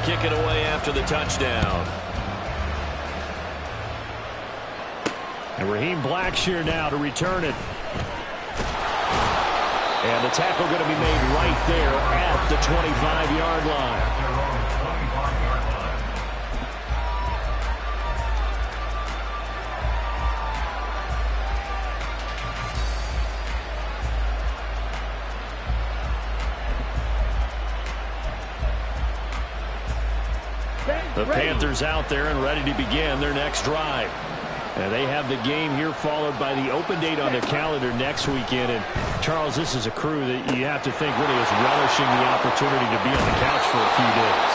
kick it away after the touchdown. And Raheem Blackshear now to return it. And the tackle going to be made right there at the 25-yard line. The Panthers out there and ready to begin their next drive. And they have the game here followed by the open date on their calendar next weekend. And, Charles, this is a crew that you have to think really is relishing the opportunity to be on the couch for a few days.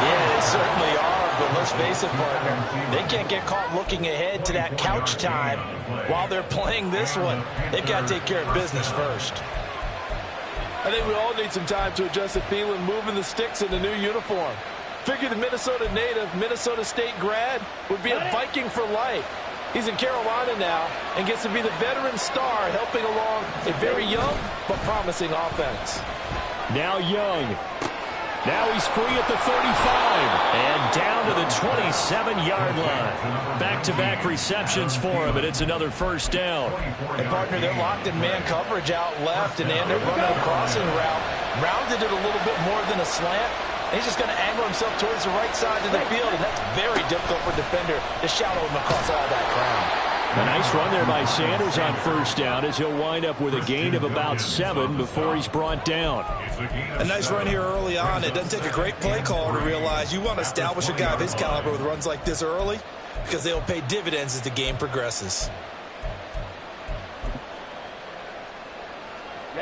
Yeah, they certainly are. But let's face it, partner, they can't get caught looking ahead to that couch time while they're playing this one. They've got to take care of business first. I think we all need some time to adjust to Thielen moving the sticks in the new uniform. Figure the Minnesota native, Minnesota State grad would be a Viking for life. He's in Carolina now and gets to be the veteran star helping along a very young but promising offense. Now Young. Now he's free at the 35 and down to the 27-yard line. Back-to-back receptions for him, and it's another first down. And, partner, they're locked in man coverage out left, and they end up running a crossing route. Rounded it a little bit more than a slant. He's just going to angle himself towards the right side of the field, and that's very difficult for a defender to shadow him across all that ground. A nice run there by Sanders on first down as he'll wind up with a gain of about 7 before he's brought down. A nice run here early on. It doesn't take a great play caller to realize you want to establish a guy of his caliber with runs like this early because they'll pay dividends as the game progresses.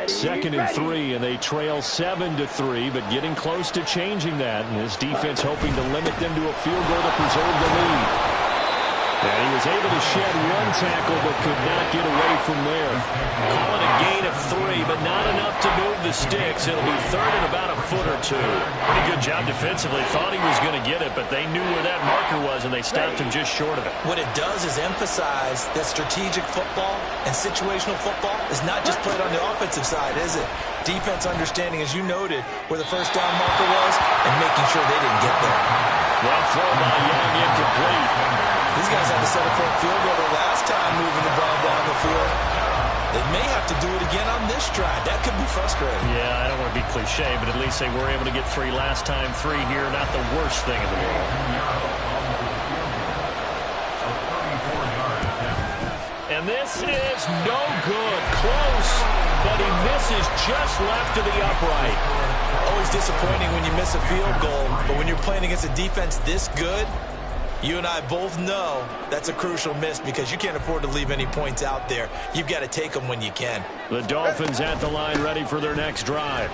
2nd and 3, and they trail 7-3, but getting close to changing that. And his defense hoping to limit them to a field goal to preserve the lead. And he was able to shed one tackle, but could not get away from there. Call it a gain of 3, but not enough to move the sticks. It'll be 3rd and about a foot or 2. Pretty good job defensively. Thought he was going to get it, but they knew where that marker was, and they stopped him just short of it. What it does is emphasize that strategic football and situational football is not just played on the offensive side, is it? Defense understanding, as you noted, where the first down marker was and making sure they didn't get there. Well thrown by Young, incomplete. These guys had to settle for a field goal the last time moving the ball down the field. They may have to do it again on this drive. That could be frustrating. Yeah, I don't want to be cliche, but at least they were able to get 3 last time. 3 here, not the worst thing in the world. And this is no good. Close, but he misses just left to the upright. Always disappointing when you miss a field goal, but when you're playing against a defense this good, you and I both know that's a crucial miss because you can't afford to leave any points out there. You've got to take them when you can. The Dolphins at the line ready for their next drive.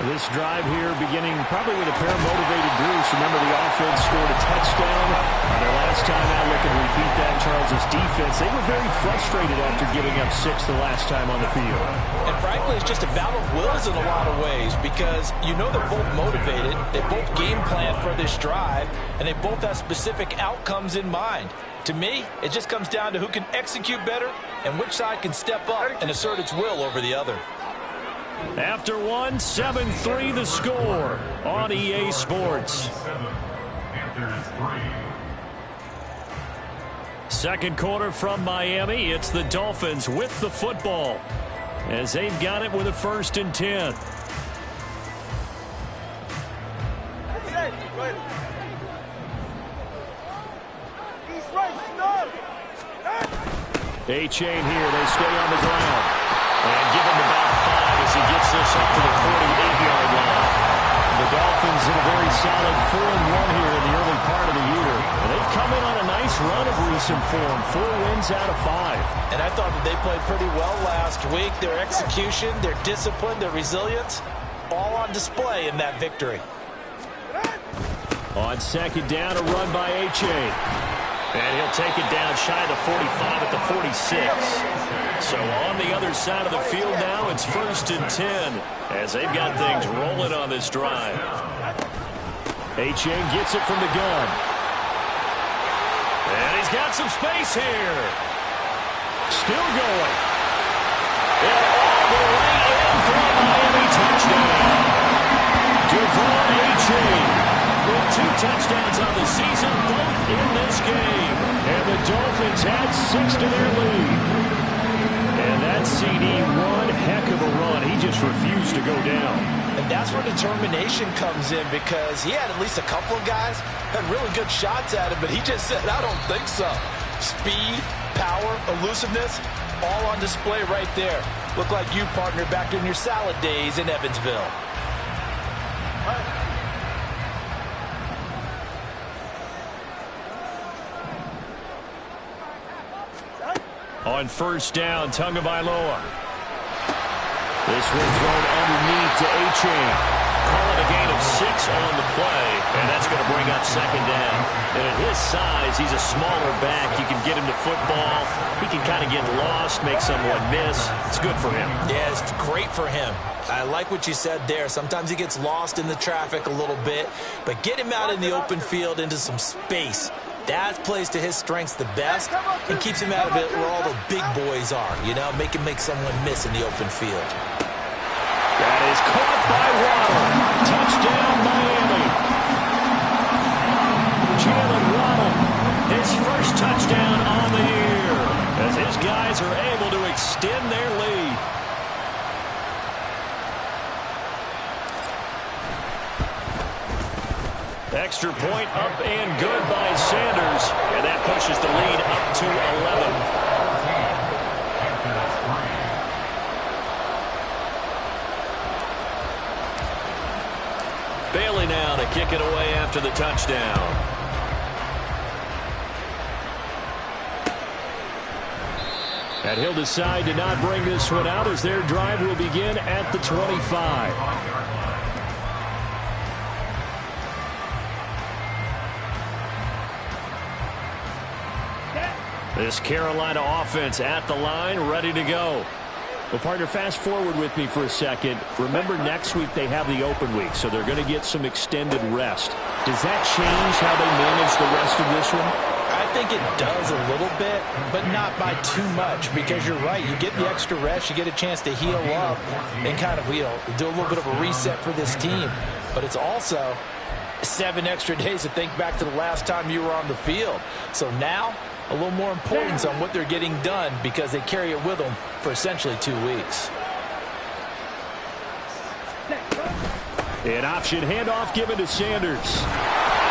This drive here beginning probably with a pair of motivated groups. Remember, the offense scored a touchdown. Their last time out, looking to repeat that, Charles' defense. They were very frustrated after giving up 6 the last time on the field. And frankly, it's just a battle of wills in a lot of ways because you know they're both motivated. They both game plan for this drive, and they both have specific outcomes in mind. To me, it just comes down to who can execute better and which side can step up and assert its will over the other. After 1, 7-3 the score on EA Sports. Second quarter from Miami. It's the Dolphins with the football as they've got it with a 1st and 10. A-Chain here. They stay on the ground. And give him about 5 as he gets this up to the 48-yard line. The Dolphins in a very solid 4-1 here in the early part of the year. And they've come in on a nice run of recent form. 4 wins out of 5. And I thought that they played pretty well last week. Their execution, their discipline, their resilience, all on display in that victory. On second down, a run by A-Chain. And he'll take it down shy of the 45 at the 46. So on the other side of the field now, it's 1st and 10 as they've got things rolling on this drive. A-Chain gets it from the gun. And he's got some space here. Still going. And all the way in for a Miami touchdown. Devon A-Chain with 2 touchdowns on the season, both in this game. And the Dolphins had 6 to their lead. And that CD, one heck of a run. He just refused to go down. And that's where determination comes in, because he had at least a couple of guys had really good shots at him, but he just said, I don't think so. Speed, power, elusiveness, all on display right there. Look like you, partner, back in your salad days in Evansville. On first down, Tagovailoa. This one thrown underneath to A-Chain. Call it a gain of 6 on the play, and that's going to bring up second down. And at his size, he's a smaller back. You can get him to football. He can kind of get lost, make someone miss. It's good for him. Yeah, it's great for him. I like what you said there. Sometimes he gets lost in the traffic a little bit, but get him out in the open field into some space. That plays to his strengths the best and keeps him out of it where all the big boys are, you know, make someone miss in the open field. That is caught by Waddle. Touchdown, Miami. Jalen Waddle, his first touchdown on the year, as his guys are able to extend their lead. Extra point up and good by Sanders, and that pushes the lead up to 11. Bailey now to kick it away after the touchdown. And he'll decide to not bring this one out as their drive will begin at the 25. This Carolina offense at the line, ready to go. Well, partner, fast forward with me for a second. Remember, next week they have the open week, so they're going to get some extended rest. Does that change how they manage the rest of this one? I think it does a little bit, but not by too much, because you're right. You get the extra rest, you get a chance to heal up and kind of, do a little bit of a reset for this team. But it's also 7 extra days to think back to the last time you were on the field. So now, a little more importance on what they're getting done, because they carry it with them for essentially 2 weeks. An option handoff given to Sanders.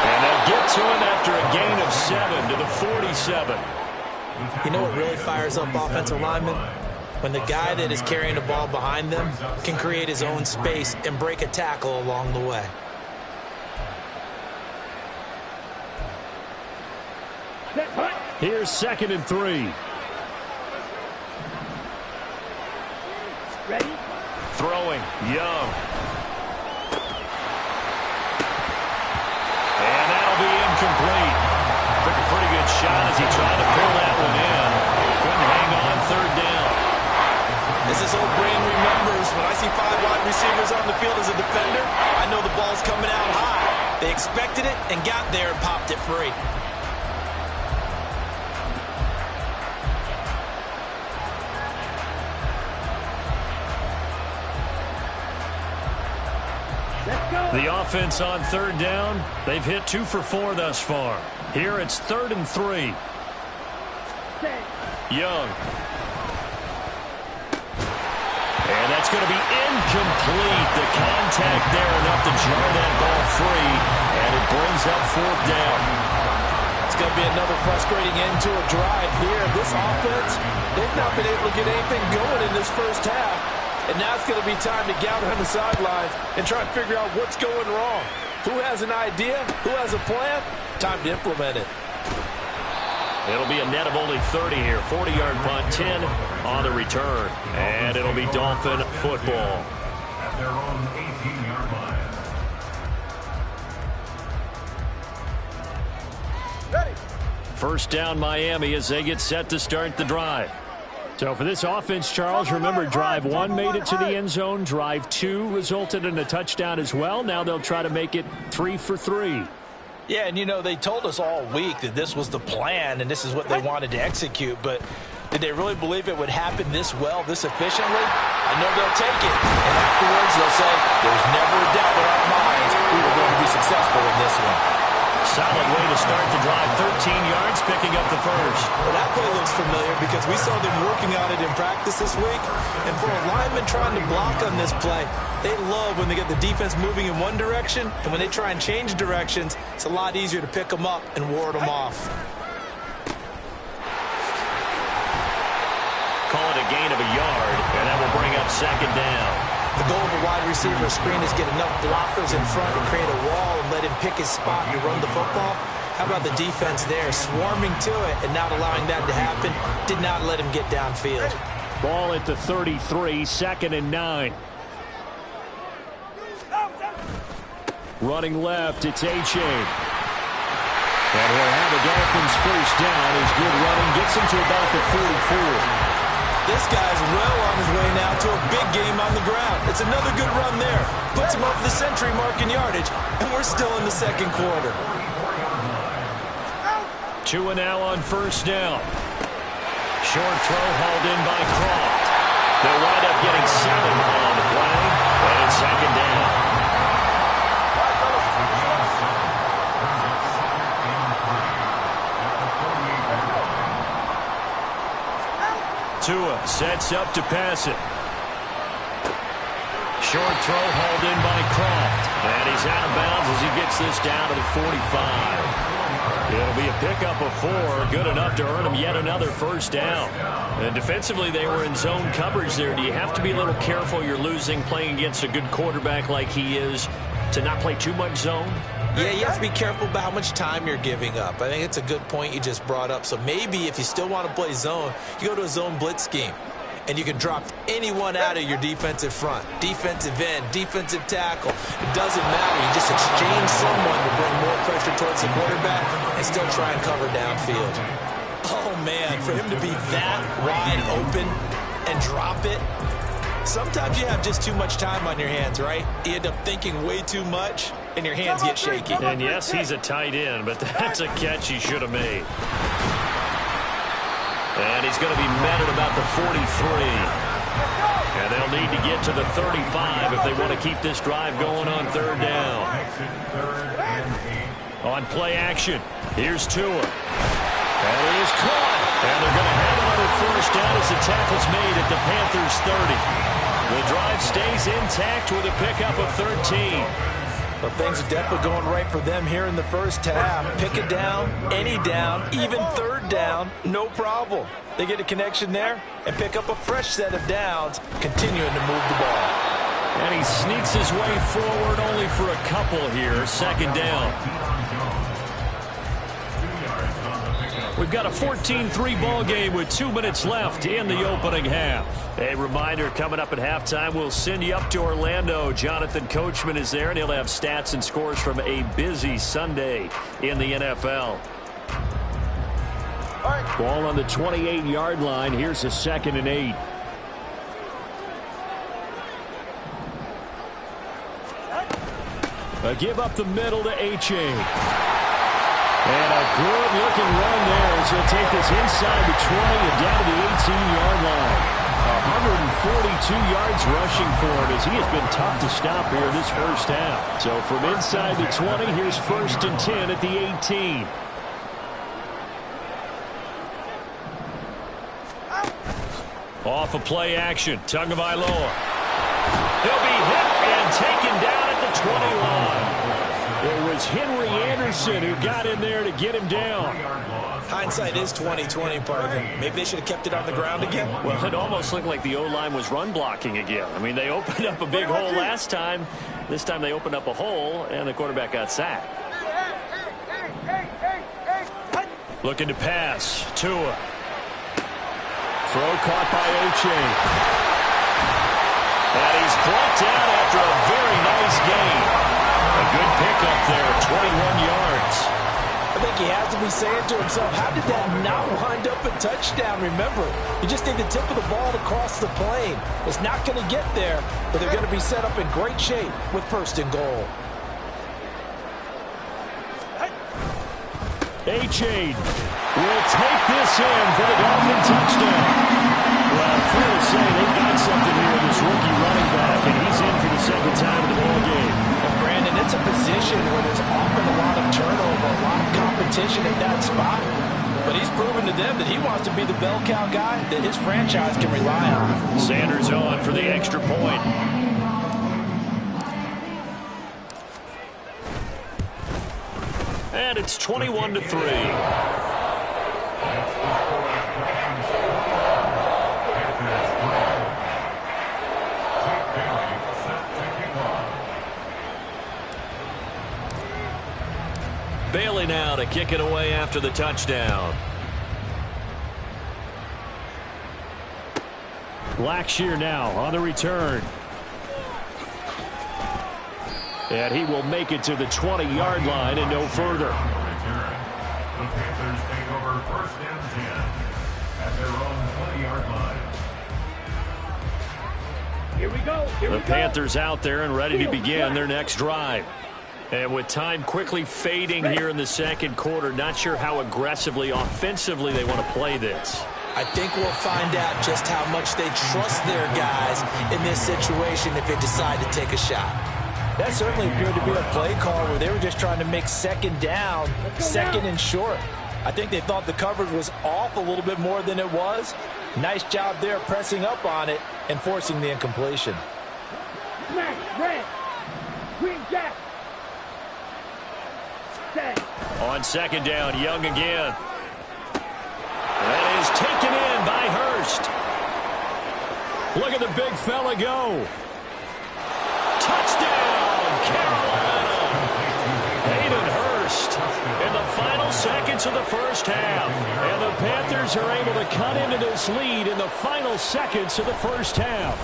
And they'll get to him after a gain of 7 to the 47. You know what really fires up offensive linemen? When the guy that is carrying the ball behind them can create his own space and break a tackle along the way. Here's 2nd and 3. Ready? Throwing, Young. And that'll be incomplete. Took a pretty good shot as he tried to pull that one in. Couldn't hang on 3rd down. As this old brain remembers, when I see 5 wide receivers on the field as a defender, I know the ball's coming out high. They expected it and got there and popped it free. The offense on 3rd down, they've hit 2 for 4 thus far. Here it's 3rd and 3. Young. And that's going to be incomplete. The contact there enough to jar that ball free, and it brings up 4th down. It's going to be another frustrating end to a drive here. This offense, they've not been able to get anything going in this first half. And now it's going to be time to gather on the sidelines and try and figure out what's going wrong. Who has an idea? Who has a plan? Time to implement it. It'll be a net of only 30 here. 40-yard punt, 10 on the return. And it'll be Dolphin football. At their own 18-yard line. Ready. First down, Miami, as they get set to start the drive. So for this offense, Charles, remember, drive 1 made it to the end zone. Drive 2 resulted in a touchdown as well. Now they'll try to make it 3 for 3. Yeah, and they told us all week that this was the plan and this is what they wanted to execute, but did they really believe it would happen this well, this efficiently? I know they'll take it, and afterwards they'll say, there's never a doubt in our minds we were going to be successful in this one. Solid way to start the drive. 13 yards, picking up the first. Well, that play looks familiar because we saw them working on it in practice this week. And for a lineman trying to block on this play, they love when they get the defense moving in one direction. And when they try and change directions, it's a lot easier to pick them up and ward them off. Call it a gain of a yard, and that will bring up second down. The goal of a wide receiver screen is get enough blockers in front and create a wall and let him pick his spot to run the football. How about the defense there, swarming to it and not allowing that to happen? Did not let him get downfield. Ball at the 33, 2nd and 9. Running left, it's A-Chain. And he'll have the Dolphins first down. His good running gets him to about the 44. This guy's well on his way now to a big game on the ground. It's another good run there. Puts him over the century mark in yardage, and we're still in the second quarter. Tua now on first down. Short throw hauled in by Croft. They'll wind up getting 7 on the play, and it's second down. Tua sets up to pass it. Short throw hauled in by Croft. And he's out of bounds as he gets this down to the 45. It'll be a pickup of 4. Good enough to earn him yet another first down. And defensively, they were in zone coverage there. Do you have to be a little careful you're losing playing against a good quarterback like he is to not play too much zone? Yeah, you have to be careful about how much time you're giving up. I think it's a good point you just brought up. So maybe if you still want to play zone, you go to a zone blitz scheme. And you can drop anyone out of your defensive front. Defensive end, defensive tackle. It doesn't matter. You just exchange someone to bring more pressure towards the quarterback and still try and cover downfield. Oh, man, for him to be that wide open and drop it. Sometimes you have just too much time on your hands, right? You end up thinking way too much, and your hands get shaky. And yes, he's a tight end, but that's a catch he should have made. And he's going to be met at about the 43. And they'll need to get to the 35 if they want to keep this drive going on third down. On play action, here's Tua. And he is caught. And they're going to have another first down as the tackle's made at the Panthers' 30. The drive stays intact with a pickup of 13. Well, things are definitely going right for them here in the first half. Pick it down, any down, even third down, no problem. They get a connection there and pick up a fresh set of downs, continuing to move the ball. And he sneaks his way forward only for a couple here. Second down. We've got a 14-3 ball game with 2 minutes left in the opening half. A reminder, coming up at halftime, we'll send you up to Orlando. Jonathan Coachman is there, and he'll have stats and scores from a busy Sunday in the NFL. Ball on the 28-yard line. Here's a 2nd and 8. A give up the middle to A-Chain. And a good-looking run there as he'll take this inside the 20 and down to the 18-yard line. 142 yards rushing for him as he has been tough to stop here this first half. So from inside the 20, here's 1st and 10 at the 18. Off of play action, Tagovailoa. He'll be hit and taken down at the 21. It was Henry Anderson who got in there to get him down. Hindsight is 20/20, partner. Maybe they should have kept it on the ground again. Well, it almost looked like the O-line was run blocking again. I mean, they opened up a big hole last time. This time they opened up a hole, and the quarterback got sacked. Looking to pass. Tua. Throw caught by A-Chain. And he's brought down after a very nice game. A good pickup there, 21 yards. I think he has to be saying to himself, how did that not wind up a touchdown? Remember, you just need the tip of the ball to cross the plane. It's not going to get there, but they're going to be set up in great shape with 1st and goal. A-Chain will take this in for the Dolphin touchdown. Well, fair to say they've got something here in this rookie running back, and he's in for the 2nd time in the ball game. Brandon, it's a position where that his franchise can rely on. Sanders on for the extra point. And it's 21-3. Bailey now to kick it away after the touchdown. Blackshear now on the return. And he will make it to the 20-yard line and no further. The Panthers take over 1st and 10 at their own 20-yard line. Here we go. The Panthers out there and ready to begin their next drive. And with time quickly fading here in the second quarter, not sure how aggressively, offensively they want to play this. I think we'll find out just how much they trust their guys in this situation if they decide to take a shot. That certainly appeared to be a play call where they were just trying to make second down, second and short. I think they thought the coverage was off a little bit more than it was. Nice job there pressing up on it and forcing the incompletion. Red, green jack. On second down, Young again. That is taken in by Hurst. Look at the big fella go. Touchdown, Carolina. Hayden Hurst in the final seconds of the first half. And the Panthers are able to cut into this lead in the final seconds of the first half.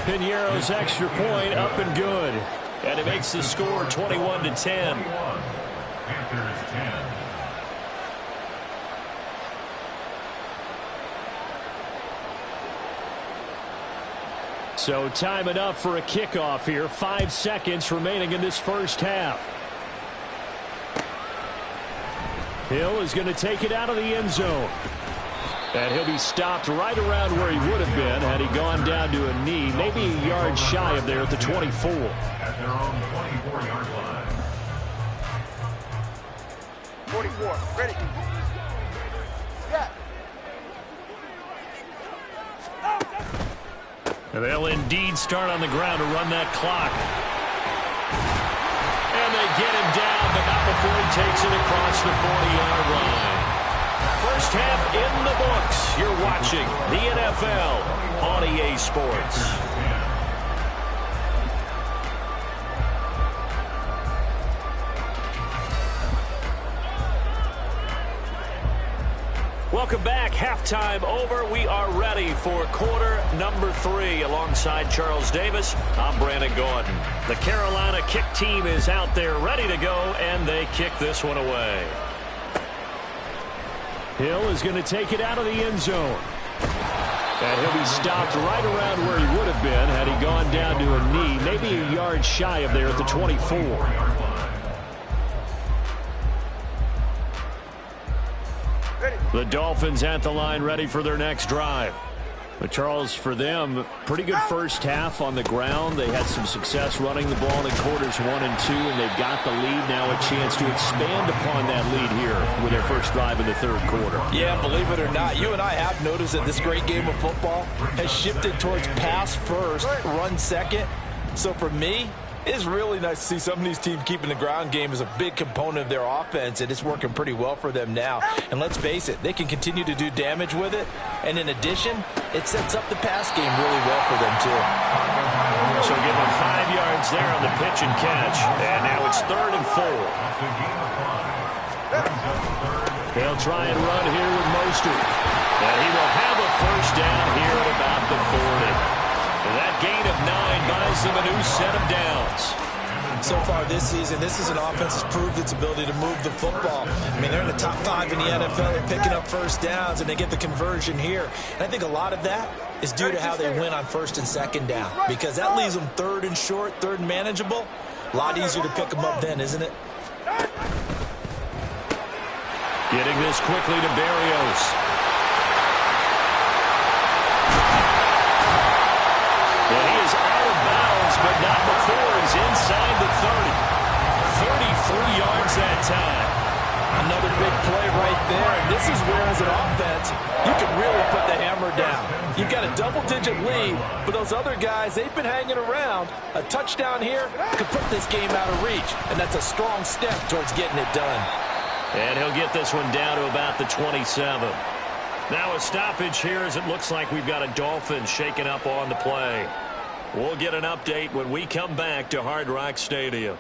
Piñeiro's extra point up and good. And it makes the score 21-10. Panthers 10. So time enough for a kickoff here. 5 seconds remaining in this first half. Hill is going to take it out of the end zone. And he'll be stopped right around where he would have been had he gone down to a knee, maybe a yard shy of there at the 24. At their own 24-yard line. 44, ready. Yeah. And they'll indeed start on the ground to run that clock. And they get him down, but not before he takes it across the 40-yard line. First half in the books. You're watching the NFL on EA Sports. Welcome back. Halftime over. We are ready for quarter number 3. Alongside Charles Davis, I'm Brandon Gordon. The Carolina kick team is out there ready to go, and they kick this one away. Hill is going to take it out of the end zone. And he'll be stopped right around where he would have been had he gone down to a knee, maybe a yard shy of there at the 24. The Dolphins at the line ready for their next drive. But Charles, for them, pretty good first half on the ground. They had some success running the ball in quarters 1 and 2, and they've got the lead now, a chance to expand upon that lead here with their first drive in the third quarter. Yeah, believe it or not, you and I have noticed that this great game of football has shifted towards pass first, run second. So for me, it's really nice to see some of these teams keeping the ground game as a big component of their offense, and it's working pretty well for them now. And let's face it, they can continue to do damage with it. And in addition, it sets up the pass game really well for them, too. So give them 5 yards there on the pitch and catch. And now it's 3rd and 4. They'll try and run here with Mostert. And he will have a first down here at about the 40. That gain of 9 buys them a new set of downs. So far this season, this is an offense that's proved its ability to move the football. I mean, they're in the top 5 in the NFL at picking up first downs, and they get the conversion here. And I think a lot of that is due to how they win on 1st and 2nd down, because that leaves them 3rd and short, 3rd and manageable. A lot easier to pick them up then, isn't it? Getting this quickly to Berrios. And he is out of bounds, but not before he's inside the 30. 33 yards that time. Another big play right there. And this is where, as an offense, you can really put the hammer down. You've got a double-digit lead, but those other guys, they've been hanging around. A touchdown here could put this game out of reach, and that's a strong step towards getting it done. And he'll get this one down to about the 27. Now a stoppage here as it looks like we've got a Dolphin shaking up on the play. We'll get an update when we come back to Hard Rock Stadium.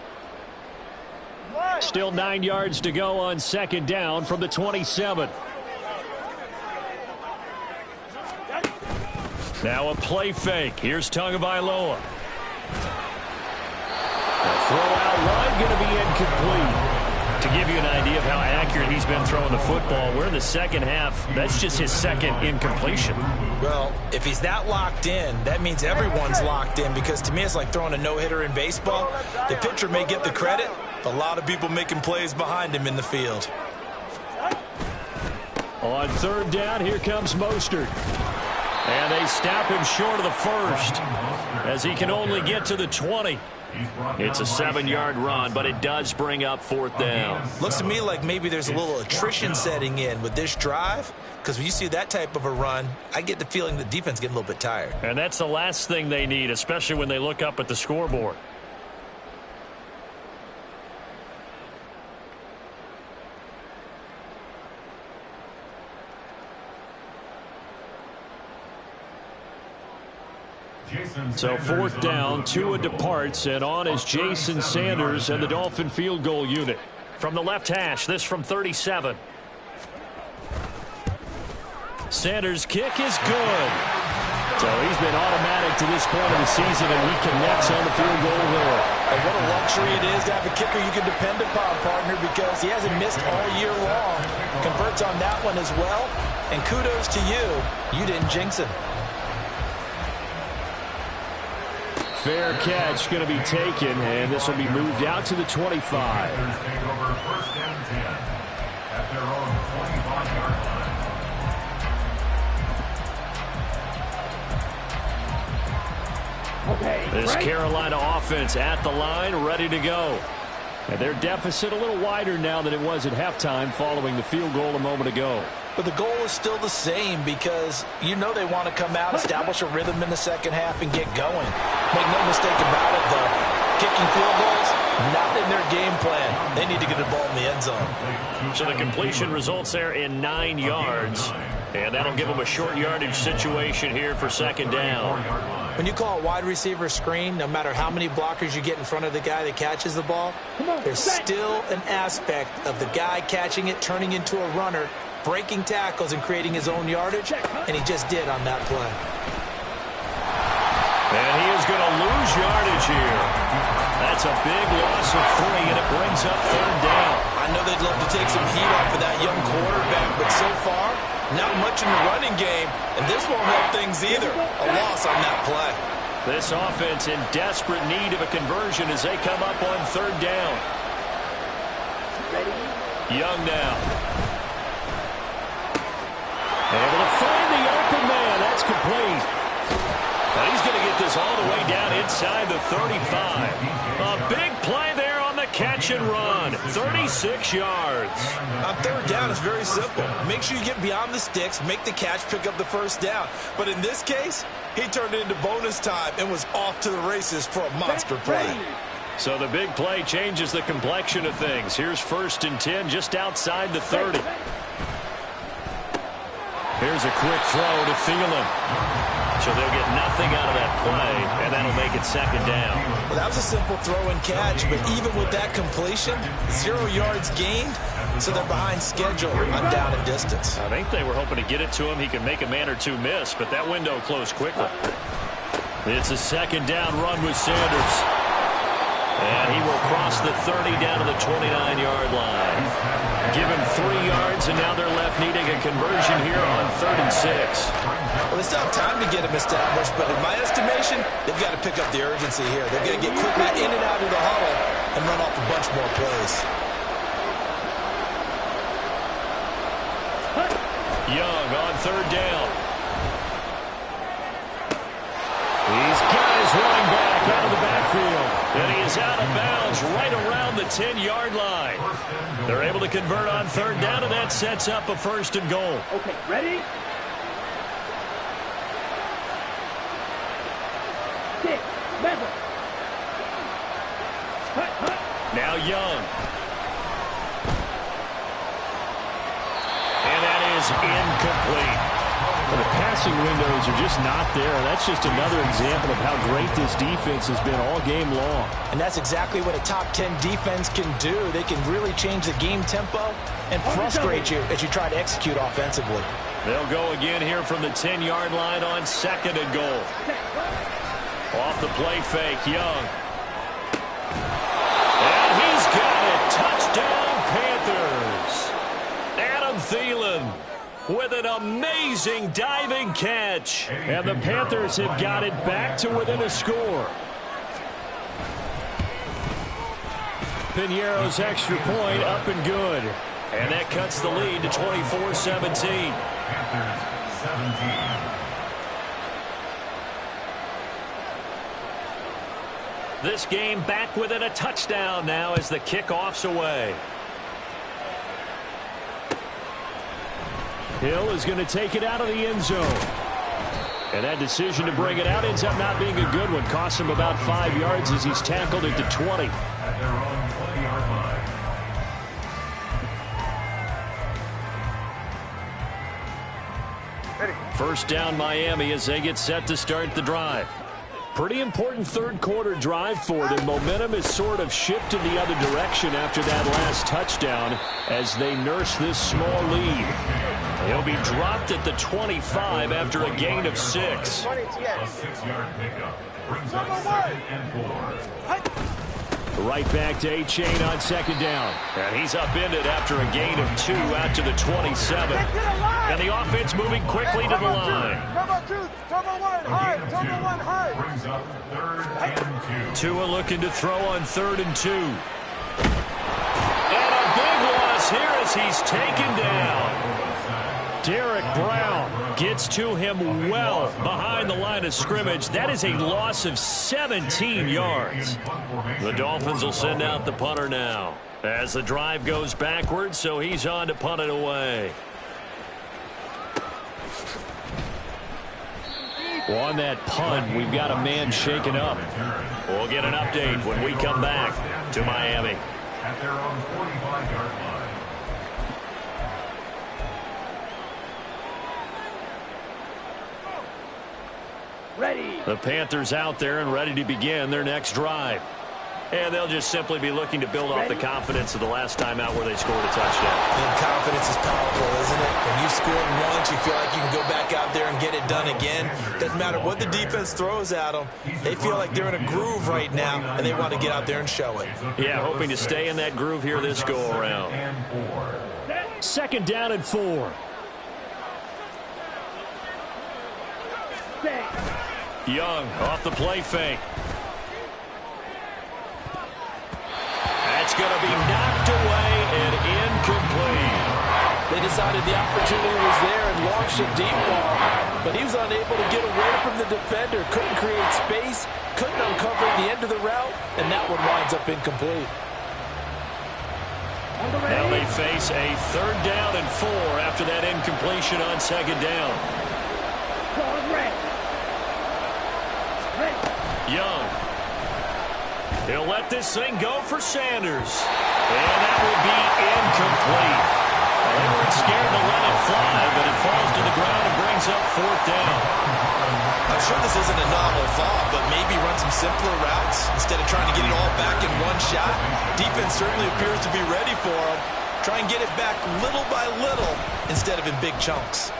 Still 9 yards to go on second down from the 27. Now a play fake. Here's Tagovailoa. The throw-out line going to be incomplete. To give you an idea of how accurate he's been throwing the football, we're in the second half. That's just his second incompletion. Well, if he's that locked in, that means everyone's locked in, because to me it's like throwing a no-hitter in baseball. The pitcher may get the credit. A lot of people making plays behind him in the field. On third down, here comes Mostert. And they stop him short of the first as he can only get to the 20. It's a 7-yard run, but it does bring up fourth down. Looks to me like maybe there's a little attrition setting in with this drive, because when you see that type of a run, I get the feeling the defense getting a little bit tired. And that's the last thing they need, especially when they look up at the scoreboard. So fourth down, Tua departs, and on is Jason Sanders and the Dolphin field goal unit. From the left hash, this from 37. Sanders' kick is good. So he's been automatic to this point of the season, and he connects on the field goal there. And what a luxury it is to have a kicker you can depend upon, partner, because he hasn't missed all year long. Converts on that one as well. And kudos to you. You didn't jinx him. Fair catch going to be taken, and this will be moved out to the 25. Take over first and 10 at their own 25-yard line. Okay. This right. Carolina offense at the line, ready to go. And their deficit a little wider now than it was at halftime following the field goal a moment ago. But the goal is still the same, because you know they want to come out, establish a rhythm in the second half, and get going. Make no mistake about it, though. Kicking field goals, not in their game plan. They need to get the ball in the end zone. So the completion results there in 9 yards. And that'll give them a short yardage situation here for second down. When you call a wide receiver screen, no matter how many blockers you get in front of the guy that catches the ball, there's still an aspect of the guy catching it, turning into a runner, breaking tackles and creating his own yardage, and he just did on that play. And he is going to lose yardage here. That's a big loss of 3, and it brings up third down. I know they'd love to take some heat off of that young quarterback, but so far, not much in the running game, and this won't help things either. A loss on that play. This offense in desperate need of a conversion as they come up on third down. Young now. Able to find the open man. That's complete. Now he's going to get this all the way down inside the 35. A big play there on the catch and run. 36 yards. On third down, it's very simple. Make sure you get beyond the sticks, make the catch, pick up the first down. But in this case, he turned it into bonus time and was off to the races for a monster play. So the big play changes the complexion of things. Here's first and 10 just outside the 30. Here's a quick throw to Thielen. So they'll get nothing out of that play, and that'll make it second down. Well, that was a simple throw and catch, but even with that completion, 0 yards gained, so they're behind schedule on down and distance. I think they were hoping to get it to him. He could make a man or two miss, but that window closed quickly. It's a second down run with Sanders. And he will cross the 30 down to the 29-yard line. Give him 3 yards, and now they're left needing a conversion here on 3rd and 6. Well, they still have time to get him established, but in my estimation, they've got to pick up the urgency here. They've got to get quickly in and out of the huddle and run off a bunch more plays. Young on third down. He's got his running back out of the backfield. And he is out of bounds is right around the 10-yard line. They're able to convert on third down, and that sets up a 1st and goal. Okay, ready? 6, level. Hut. Now Young. And that is incomplete. Well, the passing windows are just not there. That's just another example of how great this defense has been all game long. And that's exactly what a top 10 defense can do. They can really change the game tempo and frustrate you as you try to execute offensively. They'll go again here from the 10-yard line on 2nd and goal. Off the play fake, Young. And he's got it. Touchdown, Panthers. Adam Thielen with an amazing diving catch. And the Panthers have got it back to within a score. Piñeiro's extra point up and good. And that cuts the lead to 24-17. Panthers 17. This game back within a touchdown now as the kickoff's away. Hill is going to take it out of the end zone. And that decision to bring it out ends up not being a good one. Costs him about 5 yards as he's tackled it to 20. At their own 20-yard line. Ready. First down Miami as they get set to start the drive. Pretty important third quarter drive for them. Momentum has sort of shifted the other direction after that last touchdown as they nurse this small lead. He'll be dropped at the 25 after a gain of 6. A 6-yard pickup brings up 2nd and 4. Right back to A-Chain on 2nd down. And he's upended after a gain of 2 out to the 27. And the offense moving quickly to the line. Turbo 2, turbo 1, hard, turbo 1, hard. Brings up 3rd and 2. Tua looking to throw on 3rd and 2. And a big loss here as he's taken down. Derek Brown Gets to him well behind the line of scrimmage. That is a loss of 17 yards. The Dolphins will send out the punter now as the drive goes backwards, so he's on to punt it away. Well, on that punt, we've got a man shaken up. We'll get an update when we come back to Miami. At their own 45-yard line. Ready. The Panthers out there and ready to begin their next drive. And they'll just simply be looking to build off the confidence of the last time out where they scored a touchdown. And confidence is powerful, isn't it? When you've scored once, you feel like you can go back out there and get it done again. Doesn't matter what the defense throws at them. They feel like they're in a groove right now, and they want to get out there and show it. Yeah, hoping to stay in that groove here this go-around. Second down and 4. Young off the play fake. That's going to be knocked away and incomplete. They decided the opportunity was there and launched a deep ball, but he was unable to get away from the defender, couldn't create space, couldn't uncover the end of the route, and that one winds up incomplete. Now they face a third down and 4 after that incompletion on second down. Young. He'll let this thing go for Sanders. And that will be incomplete. They weren't scared to let it fly, but it falls to the ground and brings up fourth down. I'm sure this isn't a novel thought, but maybe run some simpler routes instead of trying to get it all back in one shot. Defense certainly appears to be ready for him. Try and get it back little by little instead of in big chunks.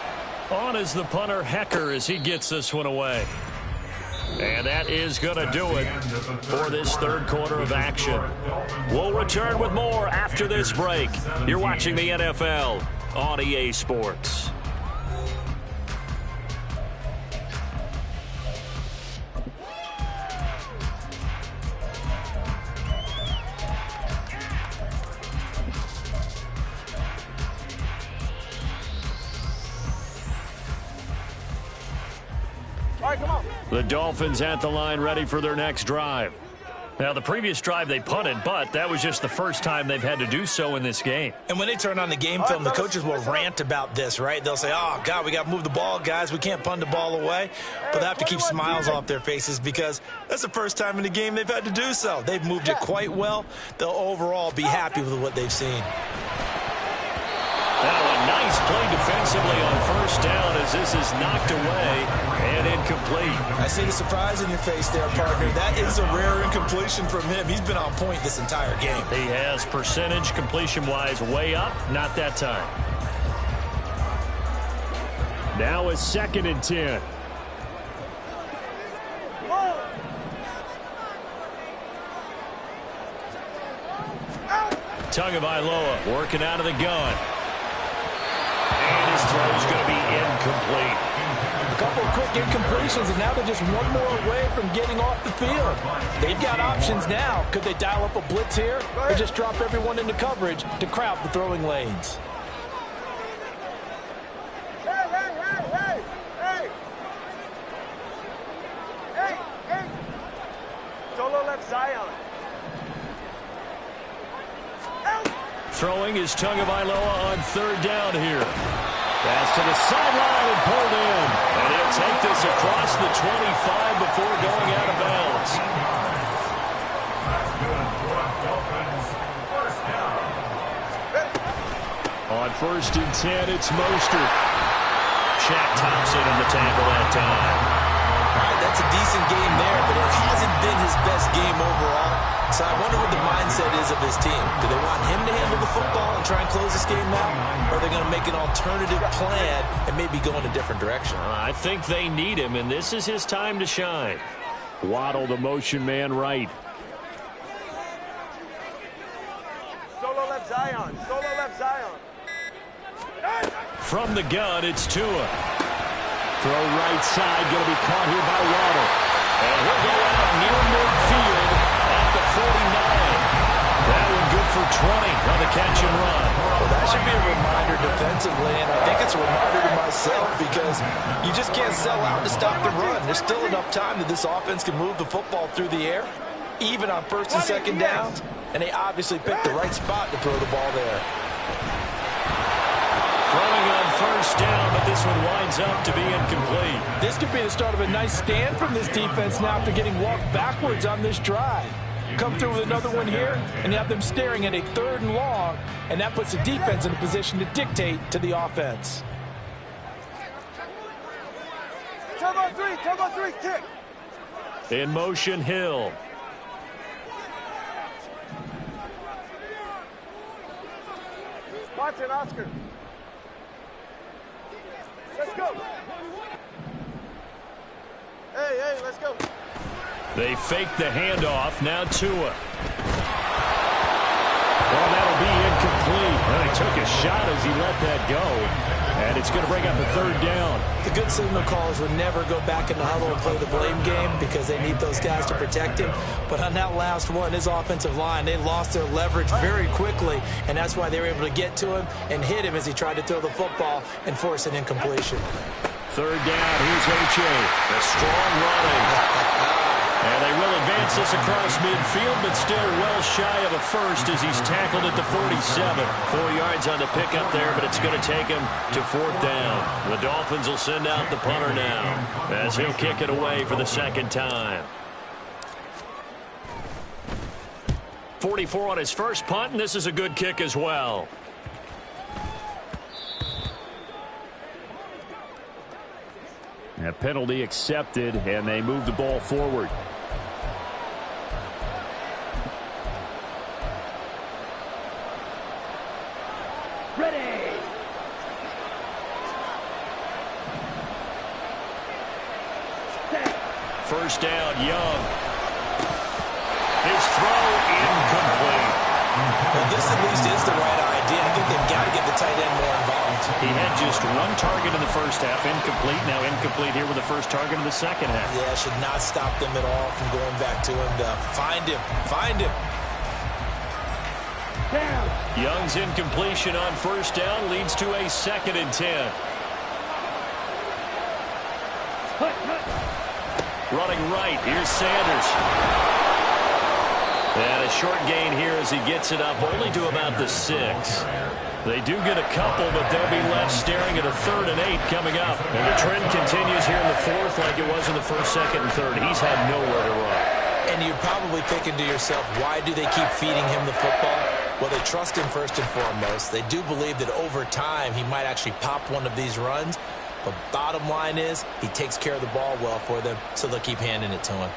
On is the punter, Hecker, as he gets this one away. And that is going to do it for this third quarter of action. We'll return with more after this break. You're watching the NFL on EA Sports. All right, come on. The Dolphins at the line ready for their next drive. Now, the previous drive they punted, but that was just the first time they've had to do so in this game. And when they turn on the game film, the coaches will rant about this, right? They'll say, oh, God, we got to move the ball, guys. We can't punt the ball away. But they have to keep smiles off their faces because that's the first time in the game they've had to do so. They've moved it quite well. They'll overall be happy with what they've seen. Now a nice play defensively on first down as this is knocked away and incomplete. I see the surprise in your face there, partner. That is a rare incompletion from him. He's been on point this entire game. He has percentage completion-wise way up, not that time. Now a 2nd and 10. Tagovailoa working out of the gun. And his throw is going to be incomplete. A couple of quick incompletions, and now they're just one more away from getting off the field. They've got options now. Could they dial up a blitz here or just drop everyone into coverage to crowd the throwing lanes? Hey! Solo left Zion. Throwing is Tagovailoa on 3rd down here. Pass to the sideline and pulled in. And he'll take this across the 25 before going out of bounds. On 1st and 10, it's Mostert. Shaq Thompson in the tackle that time. All right, that's a decent game there, but it hasn't been his best game overall. So I wonder what the mindset is of his team. Do they want him to handle the football and try and close this game out? Or are they going to make an alternative plan and maybe go in a different direction? I think they need him, and this is his time to shine. Waddle, the motion man, right. Solo left Zion. Solo left Zion. From the gun, it's Tua. Throw right side, going to be caught here by Waddle. And he'll go out near midfield at the 49. That one good for 20 on the catch and run. Well, that should be a reminder defensively, and I think it's a reminder to myself because you just can't sell out to stop the run. There's still enough time that this offense can move the football through the air, even on 1st and 2nd downs, and they obviously picked the right spot to throw the ball there. Throwing on 1st down, but this one winds up to be incomplete. This could be the start of a nice stand from this defense now after getting walked backwards on this drive. Come through with another one here, and you have them staring at a 3rd and long, and that puts the defense in a position to dictate to the offense. Turbo 3, kick. In motion, Hill. Watson, Oscar. Let's go. Hey, let's go. They fake the handoff. Now Tua. Well, that'll be incomplete. Well, he took a shot as he let that go. And it's going to bring up a 3rd down. The good signal callers would never go back in the huddle and play the blame game because they need those guys to protect him. But on that last one, his offensive line, they lost their leverage very quickly, and that's why they were able to get to him and hit him as he tried to throw the football and force an incompletion. 3rd down, here's H.A. A strong running. And they will advance this across midfield, but still well shy of a first as he's tackled at the 47. 4 yards on the pickup there, but it's going to take him to 4th down. The Dolphins will send out the punter now as he'll kick it away for the 2nd time. 44 on his first punt, and this is a good kick as well. A penalty accepted, and they move the ball forward. Ready. First down, Young. His throw incomplete. Well, this at least is the right idea. I think they've got to get the tight end more involved. He had just 1 target in the first half, incomplete. Now incomplete here with the first target in the second half. Yeah, should not stop them at all from going back to him. Find him. Down. Young's incompletion on first down leads to a 2nd and 10. Running right, here's Sanders. And a short gain here as he gets it up only to about the 6. They do get a couple, but they'll be left staring at a 3rd and 8 coming up. And the trend continues here in the 4th like it was in the 1st, 2nd, and 3rd. He's had nowhere to run. And you're probably thinking to yourself, why do they keep feeding him the football? Well, they trust him first and foremost. They do believe that over time he might actually pop one of these runs. But bottom line is he takes care of the ball well for them, so they'll keep handing it to him.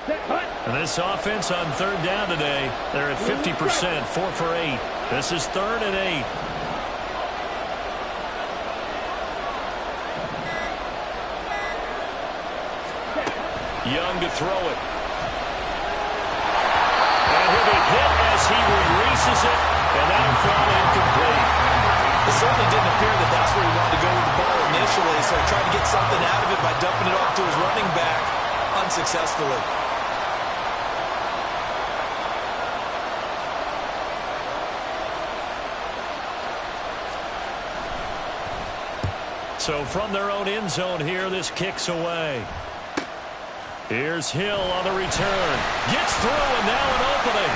And this offense on 3rd down today, they're at 50%, 4 for 8. This is 3rd and 8. Young to throw it. And he'll be hit as he releases it, and that'll fall incomplete. It certainly didn't appear that that's where he wanted to go with the ball initially, so he tried to get something out of it by dumping it off to his running back unsuccessfully. So from their own end zone here, this kicks away. Here's Hill on the return. Gets through, and now an opening.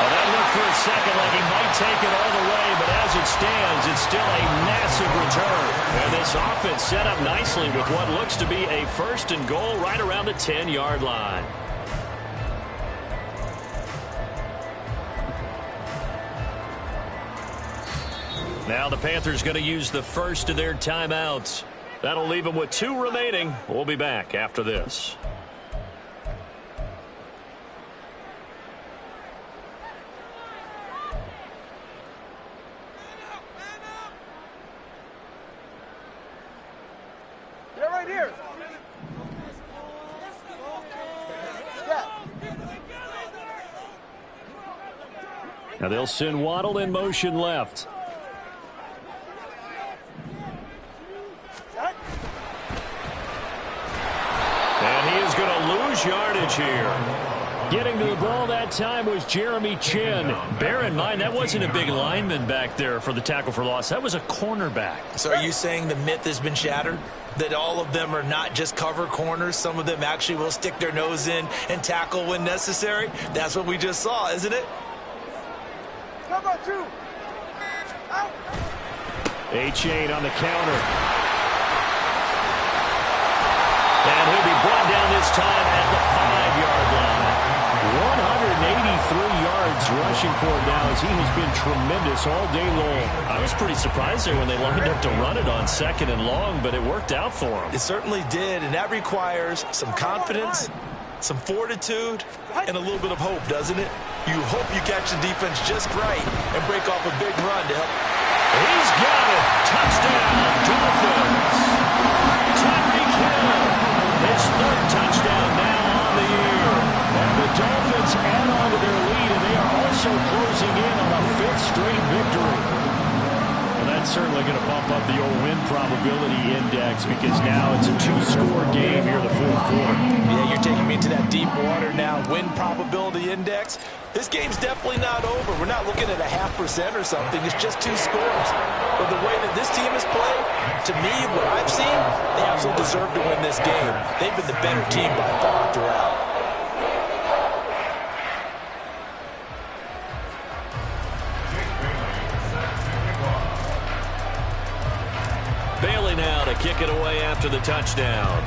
Oh, that looked for a second like he might take it all the way, but as it stands, it's still a massive return. And this offense set up nicely with what looks to be a 1st and goal right around the 10-yard line. Now the Panthers going to use the first of their timeouts. That'll leave them with 2 remaining. We'll be back after this. Get right here. Now they'll send Waddle in motion left. Yardage here. Getting to the ball that time was Jeremy Chinn. Bear in mind, that wasn't a big lineman back there for the tackle for loss. That was a cornerback. So are you saying the myth has been shattered? That all of them are not just cover corners? Some of them actually will stick their nose in and tackle when necessary? That's what we just saw, isn't it? Cover 2. Out. A-Chain on the counter. And he'll be brought down this time at the 5-yard line. 183 yards rushing for him now as he has been tremendous all day long. I was pretty surprised there when they lined up to run it on 2nd and long, but it worked out for him. It certainly did, and that requires some confidence, some fortitude, and a little bit of hope, doesn't it? You hope you catch the defense just right and break off a big run to help. He's got it. Touchdown, Dolphins. Tyreek Hill. His 3rd touchdown now on the year. And the Dolphins add on to their lead, and they are also closing in on a 5th straight victory. Well, that's certainly going to bump up the old win probability index because now it's a 2-score game here in the 4th quarter. Yeah, you're taking me to that deep water now. Win probability index. This game's definitely not over. We're not looking at a 0.5% or something. It's just 2 scores. But the way that this team has played, to me, what I've seen, they absolutely deserve to win this game. They've been the better team by far throughout. Bailey now to kick it away after the touchdown.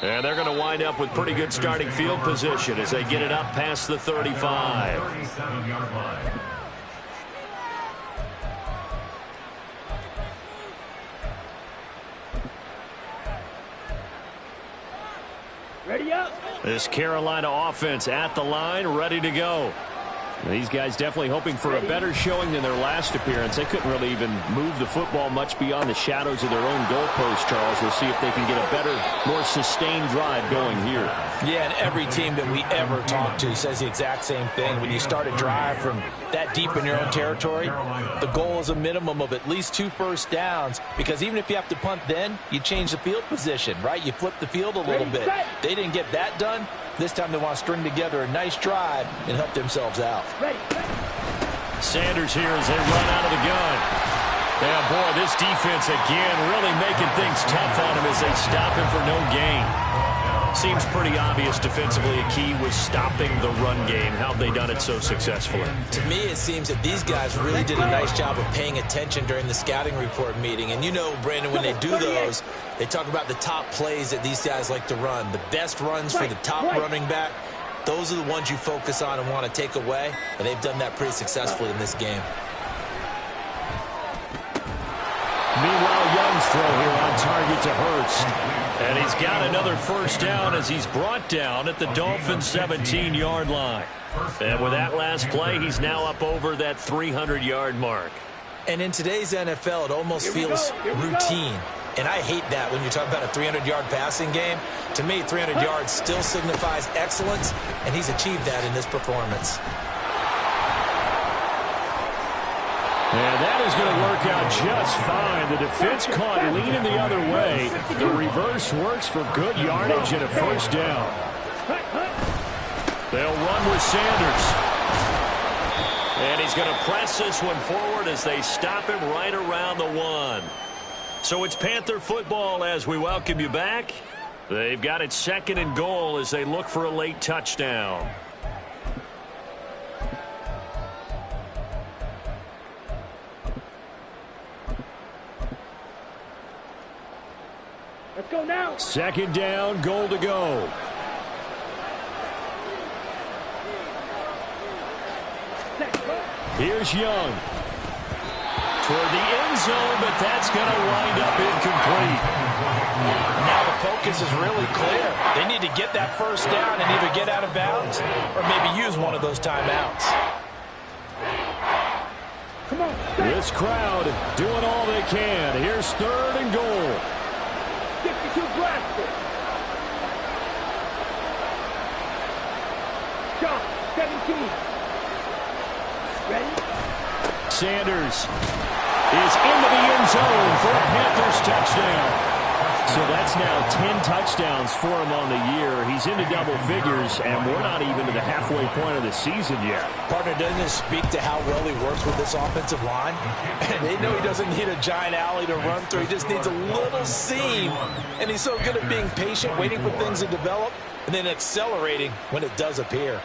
And they're going to wind up with pretty good starting field position as they get it up past the 35. 37-yard line. Ready up. This Carolina offense at the line, ready to go. These guys definitely hoping for a better showing than their last appearance. They couldn't really even move the football much beyond the shadows of their own goalpost, Charles. We'll see if they can get a better, more sustained drive going here. Yeah, and every team that we ever talk to says the exact same thing. When you start a drive from that deep in your own territory, the goal is a minimum of at least 2 first downs, because even if you have to punt then, you change the field position, right? You flip the field a little bit. They didn't get that done. This time they want to string together a nice drive and help themselves out. Sanders here as they run out of the gun. Yeah, boy, this defense again really making things tough on him as they stop him for no gain. Seems pretty obvious defensively a key was stopping the run game. How have they done it so successfully? To me, it seems that these guys really did a nice job of paying attention during the scouting report meeting. And you know, Brandon, when they do those, they talk about the top plays that these guys like to run. The best runs for the top running back, those are the ones you focus on and want to take away. And they've done that pretty successfully in this game. Meanwhile, Young's throw here on target to Hurst. And he's got another first down as he's brought down at the Dolphins' 17-yard line. And with that last play, he's now up over that 300-yard mark. And in today's NFL, it almost feels routine. And I hate that when you talk about a 300-yard passing game. To me, 300 yards still signifies excellence, and he's achieved that in this performance. And that is going to work out just fine. The defense caught leaning the other way. The reverse works for good yardage and a first down. They'll run with Sanders. And he's going to press this one forward as they stop him right around the 1. So it's Panther football as we welcome you back. They've got it 2nd and goal as they look for a late touchdown. Let's go now. 2nd down, goal to go. Here's Young. Toward the end zone, but that's going to wind up incomplete. Now the focus is really clear. They need to get that first down and either get out of bounds or maybe use one of those timeouts. Come on. This crowd doing all they can. Here's 3rd and goal. 52 blaster. Shot. 17. Ready? Sanders is into the end zone for a Panthers touchdown. So that's now 10 touchdowns for him on the year. He's into double figures, and we're not even to the halfway point of the season yet. Partner, doesn't this speak to how well he works with this offensive line? And they know he doesn't need a giant alley to run through. He just needs a little seam. And he's so good at being patient, waiting for things to develop, and then accelerating when it does appear.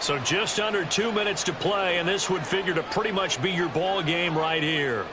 So just under 2 minutes to play, and this would figure to pretty much be your ball game right here.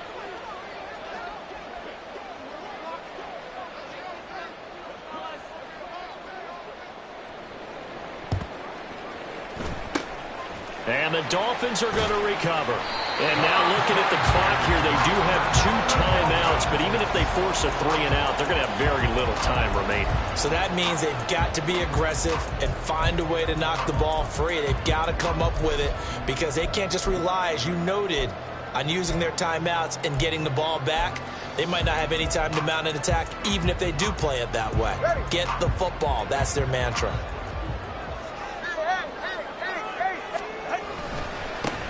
And the Dolphins are going to recover. And now looking at the clock here, they do have 2 timeouts, but even if they force a 3-and-out, they're going to have very little time remaining. So that means they've got to be aggressive and find a way to knock the ball free. They've got to come up with it because they can't just rely, as you noted, on using their timeouts and getting the ball back. They might not have any time to mount an attack, even if they do play it that way. Get the football. That's their mantra.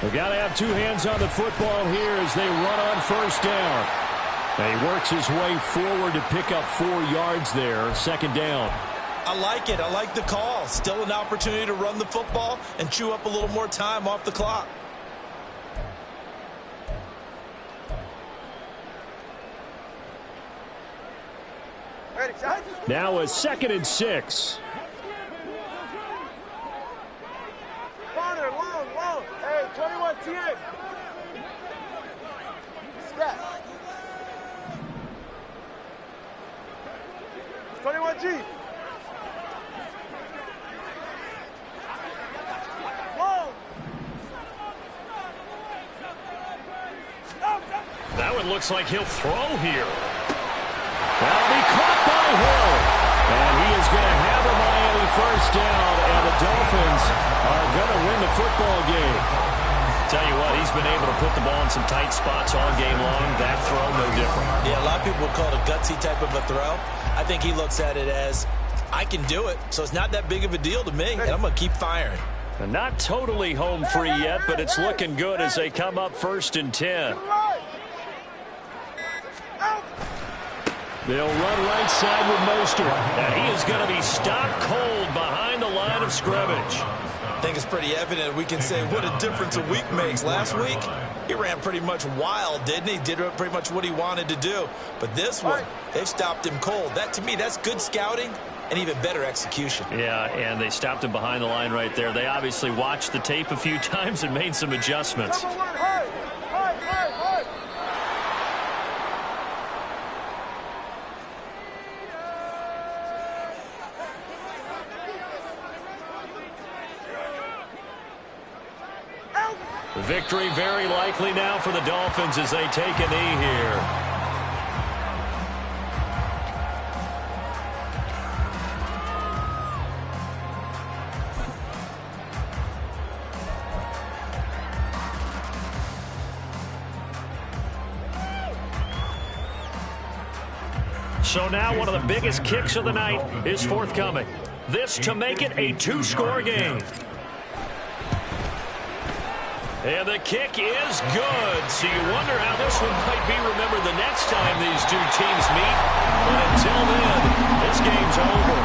They've got to have 2 hands on the football here as they run on first down. And he works his way forward to pick up 4 yards there. 2nd down. I like it. I like the call. Still an opportunity to run the football and chew up a little more time off the clock. Now a 2nd and 6. Farther, long. Hey, 21 TN. Step. 21G. Long. That one looks like he'll throw here. That'll be caught by Hill. And he is going to have a Miami first down, and the Dolphins are going to win the football game. Tell you what, he's been able to put the ball in some tight spots all game long. That throw, no different. Yeah, a lot of people would call it a gutsy type of a throw. I think he looks at it as, I can do it, so it's not that big of a deal to me, and I'm going to keep firing. And not totally home free yet, but it's looking good as they come up 1st and 10. They'll run right side with Mostert. And he is going to be stopped cold behind the line of scrimmage. I think it's pretty evident we can say what a difference a week makes. Last week, he ran pretty much wild, didn't he? Did pretty much what he wanted to do. But this one, they've stopped him cold. That, to me, that's good scouting and even better execution. Yeah, and they stopped him behind the line right there. They obviously watched the tape a few times and made some adjustments. Victory very likely now for the Dolphins as they take a knee here. So now one of the biggest kicks of the night is forthcoming. This to make it a two-score game. And the kick is good. So you wonder how this one might be remembered the next time these two teams meet. But until then, this game's over.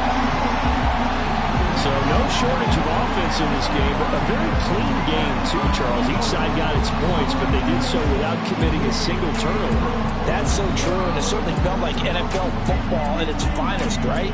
So no shortage of offense in this game, but a very clean game too, Charles. Each side got its points, but they did so without committing a single turnover. That's so true, and it certainly felt like NFL football at its finest, right?